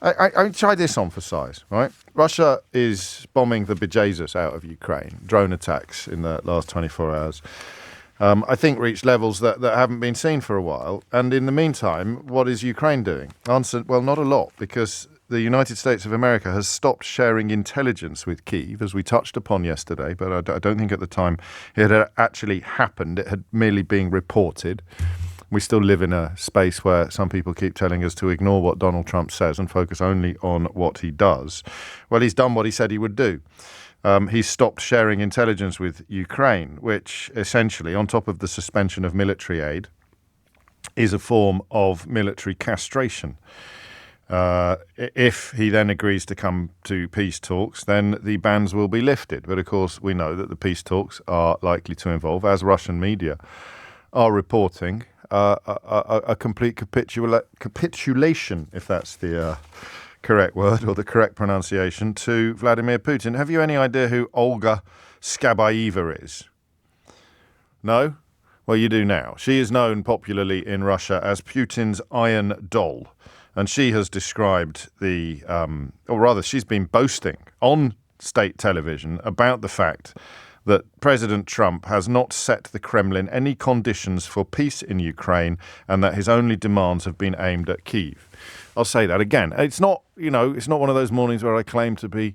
I try this on for size, right? Russia is bombing the bejesus out of Ukraine. Drone attacks in the last 24 hours. I think reached levels that haven't been seen for a while. And in the meantime, what is Ukraine doing? Answer, well, not a lot, because the United States of America has stopped sharing intelligence with Kyiv, as we touched upon yesterday, but I don't think at the time it had actually happened. It had merely been reported. We still live in a space where some people keep telling us to ignore what Donald Trump says and focus only on what he does. Well, he's done what he said he would do. He's stopped sharing intelligence with Ukraine, which essentially, on top of the suspension of military aid, is a form of military castration. If he then agrees to come to peace talks, then the bans will be lifted. But of course, we know that the peace talks are likely to involve, as Russian media are reporting, a complete capitulation, if that's the correct word or the correct pronunciation, to Vladimir Putin. Have you any idea who Olga Skabaeva is? No? Well, you do now. She is known popularly in Russia as Putin's iron doll. And she has described she's been boasting on state television about the fact that President Trump has not set the Kremlin any conditions for peace in Ukraine and that his only demands have been aimed at Kyiv. I'll say that again. It's not one of those mornings where I claim to be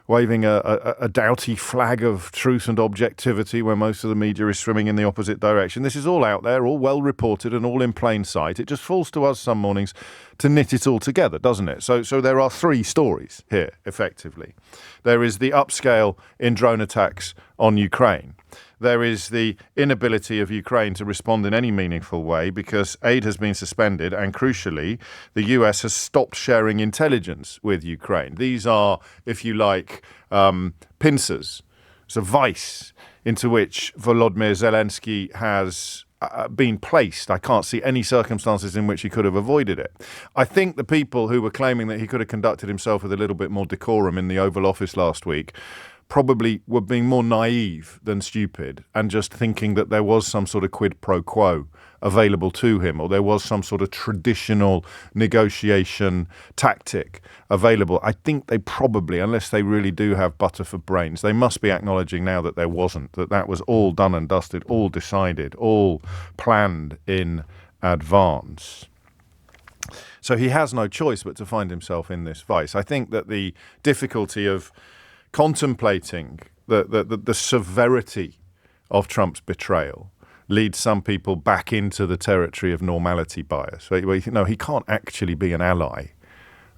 waving a doughty flag of truth and objectivity where most of the media is swimming in the opposite direction. This is all out there, all well reported and all in plain sight. It just falls to us some mornings to knit it all together, doesn't it? So there are three stories here, effectively. There is the upscale in drone attacks on Ukraine. There is the inability of Ukraine to respond in any meaningful way because aid has been suspended and, crucially, the US has stopped sharing intelligence with Ukraine. These are, if you like, pincers. It's a vice into which Volodymyr Zelensky has been placed. I can't see any circumstances in which he could have avoided it. I think the people who were claiming that he could have conducted himself with a little bit more decorum in the Oval Office last week probably were being more naive than stupid and just thinking that there was some sort of quid pro quo available to him, or there was some sort of traditional negotiation tactic available. I think they probably, unless they really do have butter for brains, they must be acknowledging now that there wasn't, that was all done and dusted, all decided, all planned in advance. So he has no choice but to find himself in this vice. I think that the difficulty of contemplating the severity of Trump's betrayal leads some people back into the territory of normality bias. Where he can't actually be an ally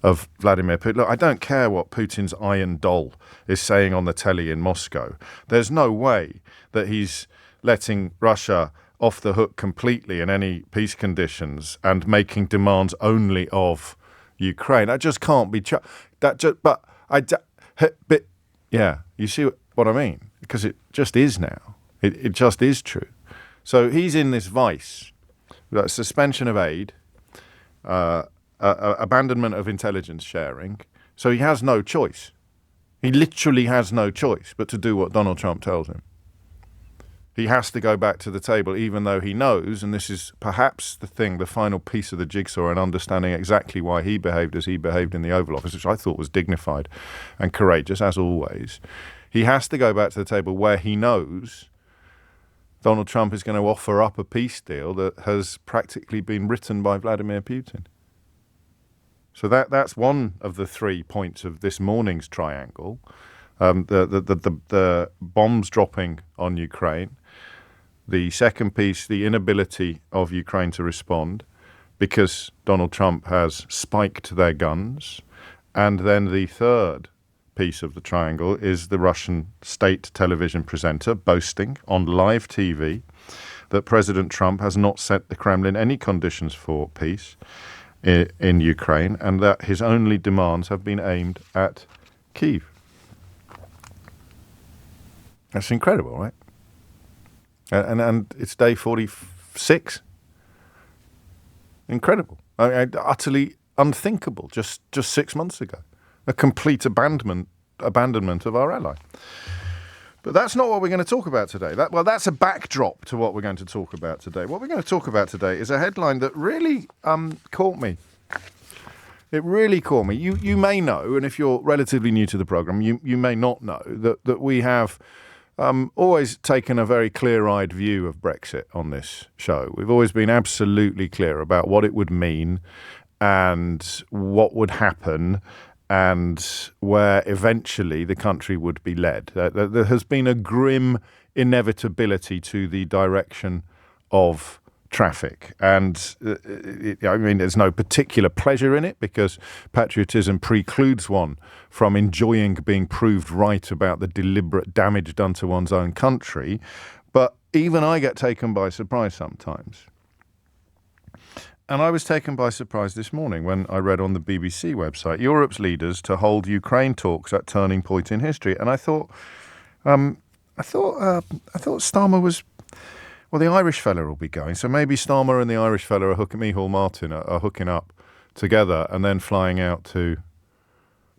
of Vladimir Putin. Look, I don't care what Putin's iron doll is saying on the telly in Moscow. There's no way that he's letting Russia off the hook completely in any peace conditions and making demands only of Ukraine. That just can't be. Yeah, you see what I mean? Because it just is now. It just is true. So he's in this vice, suspension of aid, abandonment of intelligence sharing. So he has no choice. He literally has no choice but to do what Donald Trump tells him. He has to go back to the table, even though he knows, and this is perhaps the final piece of the jigsaw in understanding exactly why he behaved as he behaved in the Oval Office, which I thought was dignified and courageous, as always. He has to go back to the table where he knows Donald Trump is going to offer up a peace deal that has practically been written by Vladimir Putin. So that's one of the 3 points of this morning's triangle. The bombs dropping on Ukraine. The second piece, the inability of Ukraine to respond because Donald Trump has spiked their guns. And then the third piece of the triangle is the Russian state television presenter boasting on live TV that President Trump has not set the Kremlin any conditions for peace in Ukraine and that his only demands have been aimed at Kyiv. That's incredible, right? And it's day 46. Incredible. Utterly unthinkable just 6 months ago. A complete abandonment of our ally. But that's not what we're going to talk about today. That's a backdrop to what we're going to talk about today. What we're going to talk about today is a headline that really caught me It really caught me. You may know, and if you're relatively new to the programme, you may not know, that we have always taken a very clear-eyed view of Brexit on this show. We've always been absolutely clear about what it would mean and what would happen and where eventually the country would be led. There has been a grim inevitability to the direction of traffic. And there's no particular pleasure in it because patriotism precludes one from enjoying being proved right about the deliberate damage done to one's own country. But even I get taken by surprise sometimes. And I was taken by surprise this morning when I read on the BBC website, Europe's leaders to hold Ukraine talks at turning point in history. And I thought Starmer was, well, the Irish fella will be going. So maybe Starmer and the Irish fella are Micheál Martin are hooking up together and then flying out to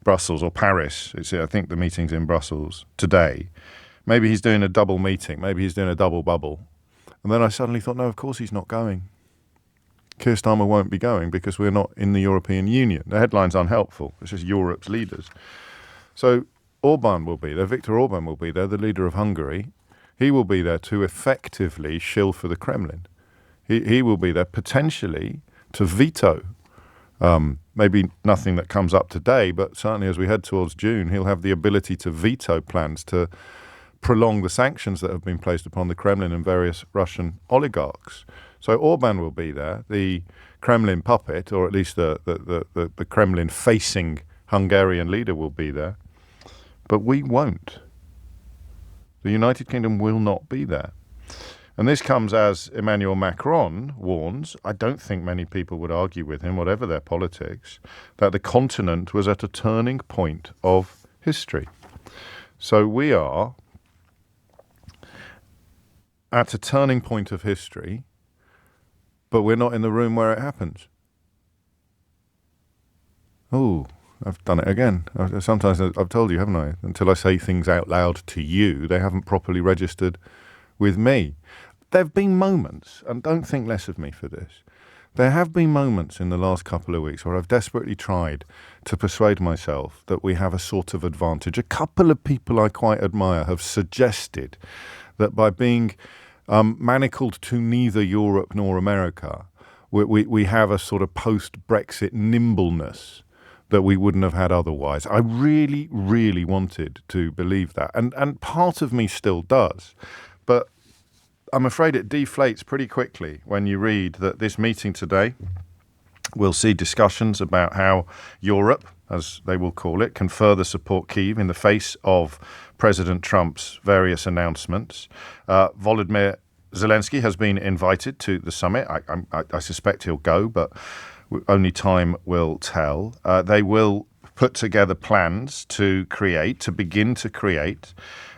Brussels or Paris. I think the meeting's in Brussels today. Maybe he's doing a double meeting. Maybe he's doing a double bubble. And then I suddenly thought, no, of course he's not going. Keir Starmer won't be going because we're not in the European Union. The headline's unhelpful. It's just Europe's leaders. So Orban will be there. Viktor Orban will be there, the leader of Hungary. He will be there to effectively shill for the Kremlin. He will be there potentially to veto. Maybe nothing that comes up today, but certainly as we head towards June, he'll have the ability to veto plans to prolong the sanctions that have been placed upon the Kremlin and various Russian oligarchs. So Orban will be there, the Kremlin puppet, or at least the Kremlin-facing Hungarian leader will be there. But we won't. The United Kingdom will not be there. And this comes as Emmanuel Macron warns, I don't think many people would argue with him, whatever their politics, that the continent was at a turning point of history. So we are at a turning point of history, but we're not in the room where it happens. Oh, I've done it again. Sometimes I've told you, haven't I? Until I say things out loud to you, they haven't properly registered with me. There have been moments, and don't think less of me for this, there have been moments in the last couple of weeks where I've desperately tried to persuade myself that we have a sort of advantage. A couple of people I quite admire have suggested that by being manacled to neither Europe nor America, we have a sort of post-Brexit nimbleness that we wouldn't have had otherwise. I really, really wanted to believe that. And part of me still does. But I'm afraid it deflates pretty quickly when you read that this meeting today will see discussions about how Europe, as they will call it, can further support Kyiv in the face of President Trump's various announcements. Volodymyr Zelensky has been invited to the summit. I suspect he'll go, but only time will tell. They will put together plans to begin to create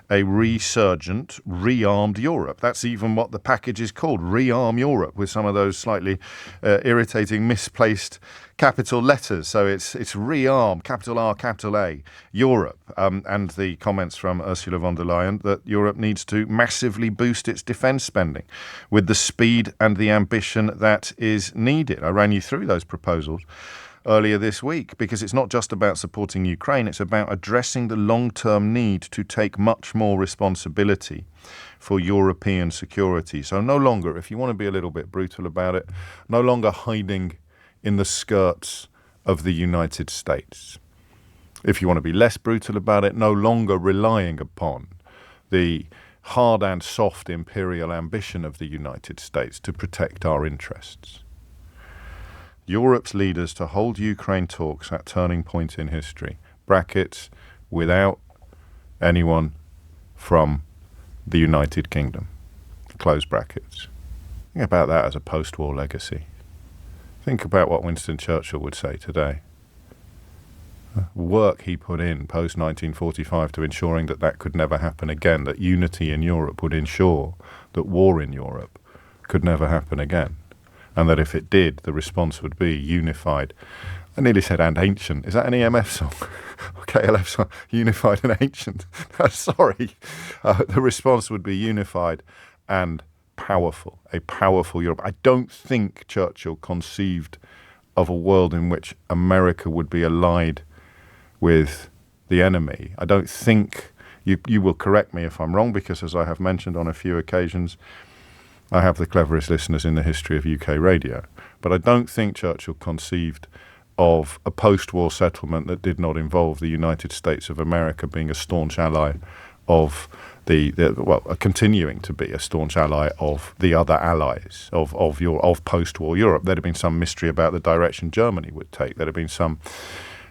a resurgent, rearmed Europe. That's even what the package is called, Rearm Europe, with some of those slightly irritating misplaced capital letters. So it's rearm, capital R, capital A, Europe. And the comments from Ursula von der Leyen that Europe needs to massively boost its defence spending with the speed and the ambition that is needed. I ran you through those proposals earlier this week, because it's not just about supporting Ukraine, it's about addressing the long-term need to take much more responsibility for European security. So no longer, if you want to be a little bit brutal about it, no longer hiding in the skirts of the United States. If you want to be less brutal about it, no longer relying upon the hard and soft imperial ambition of the United States to protect our interests. Europe's leaders to hold Ukraine talks at turning point in history, brackets, without anyone from the United Kingdom, close brackets. Think about that as a post-war legacy. Think about what Winston Churchill would say today. Work he put in post-1945 to ensuring that could never happen again, that unity in Europe would ensure that war in Europe could never happen again. And that if it did, the response would be unified. I nearly said and ancient. Is that an EMF song? Or KLF song? Unified and ancient. Sorry. The response would be unified and powerful. A powerful Europe. I don't think Churchill conceived of a world in which America would be allied with the enemy. I don't think, you will correct me if I'm wrong, because as I have mentioned on a few occasions, I have the cleverest listeners in the history of UK radio. But I don't think Churchill conceived of a post-war settlement that did not involve the United States of America being a staunch ally of continuing to be a staunch ally of the other allies of post-war Europe. There'd have been some mystery about the direction Germany would take. There'd have been some,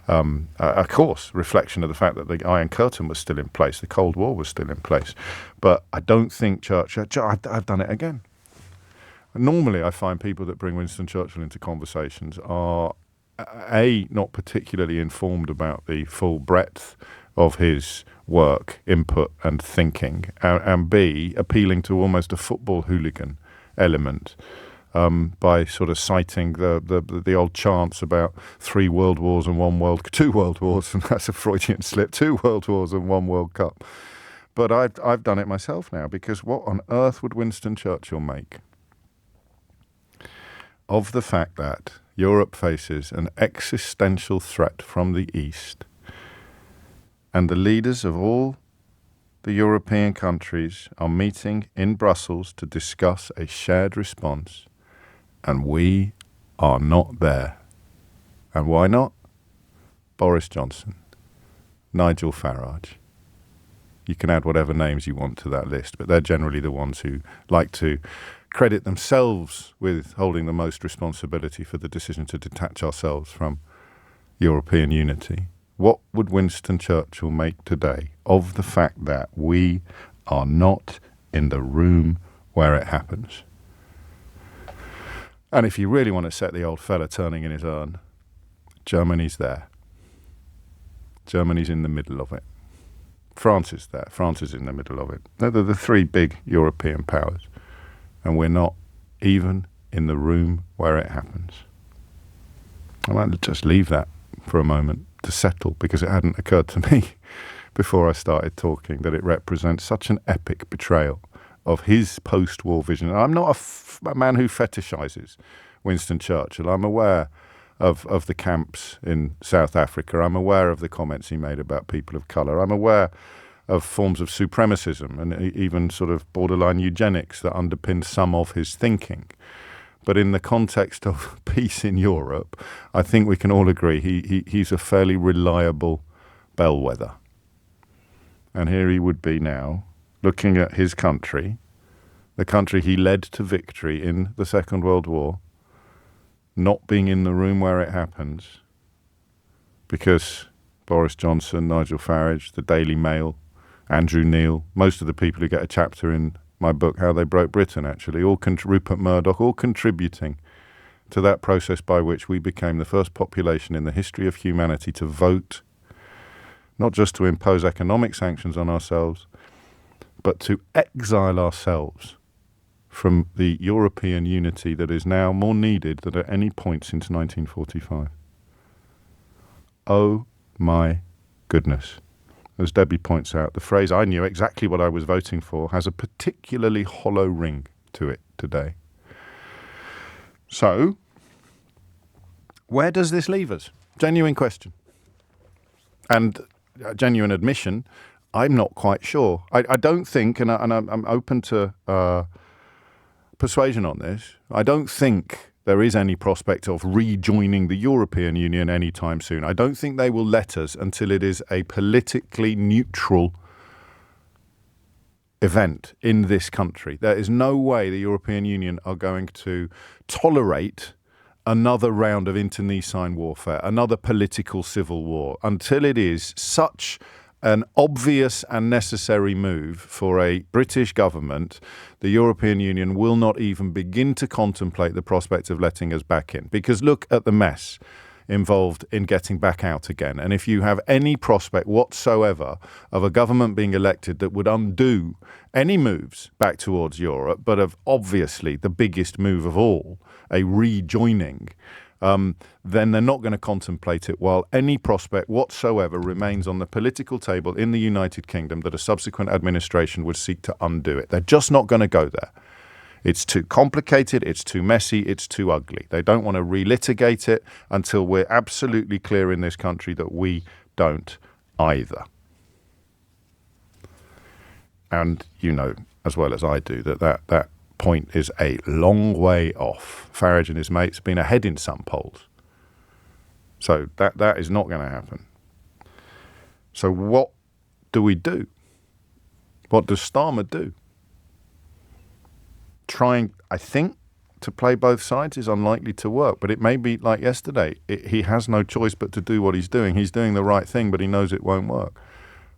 of course, reflection of the fact that the Iron Curtain was still in place, the Cold War was still in place. But I don't think Churchill. I've done it again. Normally, I find people that bring Winston Churchill into conversations are not particularly informed about the full breadth of his work, input and thinking, and B, appealing to almost a football hooligan element by sort of citing the old chants about 3 world wars and 2 world wars, and that's a Freudian slip, 2 world wars and 1 World Cup. But I've done it myself now, because what on earth would Winston Churchill make of the fact that Europe faces an existential threat from the East, and the leaders of all the European countries are meeting in Brussels to discuss a shared response, and we are not there? And why not? Boris Johnson, Nigel Farage. You can add whatever names you want to that list, but they're generally the ones who like to credit themselves with holding the most responsibility for the decision to detach ourselves from European unity. What would Winston Churchill make today of the fact that we are not in the room where it happens? And if you really want to set the old fella turning in his urn, Germany's there. Germany's in the middle of it. France is there. France is in the middle of it. They're the 3 big European powers. And we're not even in the room where it happens. I might just leave that for a moment to settle, because it hadn't occurred to me before I started talking that it represents such an epic betrayal of his post-war vision. And I'm not a man who fetishizes Winston Churchill. I'm aware of the camps in South Africa. I'm aware of the comments he made about people of colour. I'm aware of forms of supremacism and even sort of borderline eugenics that underpinned some of his thinking. But in the context of peace in Europe, I think we can all agree he's a fairly reliable bellwether. And here he would be now, looking at his country, the country he led to victory in the Second World War, not being in the room where it happens, because Boris Johnson, Nigel Farage, the Daily Mail, Andrew Neil, most of the people who get a chapter in my book, How They Broke Britain, actually, Rupert Murdoch, all contributing to that process by which we became the first population in the history of humanity to vote, not just to impose economic sanctions on ourselves, but to exile ourselves from the European unity that is now more needed than at any point since 1945. Oh my goodness. As Debbie points out, the phrase "I knew exactly what I was voting for" has a particularly hollow ring to it today. So, where does this leave us? Genuine question. And genuine admission, I'm not quite sure. I don't think, and I'm open to persuasion on this, I don't think there is any prospect of rejoining the European Union anytime soon. I don't think they will let us until it is a politically neutral event in this country. There is no way the European Union are going to tolerate another round of internecine warfare, another political civil war, until it is such an obvious and necessary move for a British government. The European Union will not even begin to contemplate the prospect of letting us back in. Because look at the mess involved in getting back out again. And if you have any prospect whatsoever of a government being elected that would undo any moves back towards Europe, but of obviously the biggest move of all, a rejoining, then they're not going to contemplate it while any prospect whatsoever remains on the political table in the United Kingdom that a subsequent administration would seek to undo it. They're just not going to go there. It's too complicated, it's too messy, it's too ugly. They don't want to relitigate it until we're absolutely clear in this country that we don't either. And you know as well as I do that point is a long way off. Farage and his mates have been ahead in some polls. So that is not going to happen. So what do we do? What does Starmer do? Trying, I think, to play both sides is unlikely to work. But it may be like yesterday. He has no choice but to do what he's doing. He's doing the right thing, but he knows it won't work.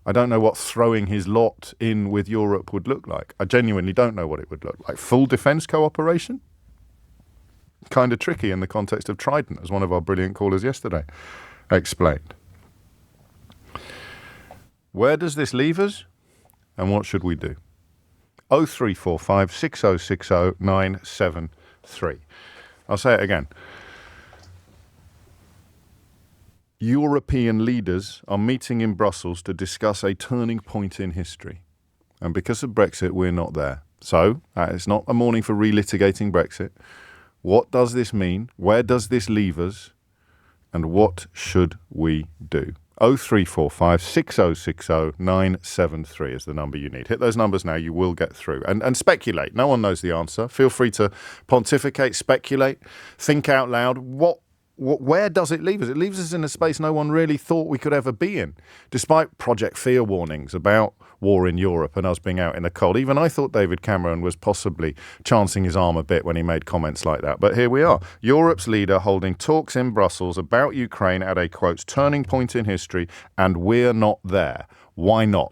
I don't know what throwing his lot in with Europe would look like. I genuinely don't know what it would look like. Full defence cooperation? Kind of tricky in the context of Trident, as one of our brilliant callers yesterday explained. Where does this leave us? And what should we do? 0345 6060 973. I'll say it again. European leaders are meeting in Brussels to discuss a turning point in history. And because of Brexit, we're not there. So, it's not a morning for relitigating Brexit. What does this mean? Where does this leave us? And what should we do? 0345 6060 973 is the number you need. Hit those numbers now, you will get through. And speculate. No one knows the answer. Feel free to pontificate, speculate, think out loud. Where does it leave us? It leaves us in a space no one really thought we could ever be in, despite Project Fear warnings about war in Europe and us being out in the cold. Even I thought David Cameron was possibly chancing his arm a bit when he made comments like that. But here we are. Europe's leader holding talks in Brussels about Ukraine at a, quote, turning point in history, and we're not there. Why not?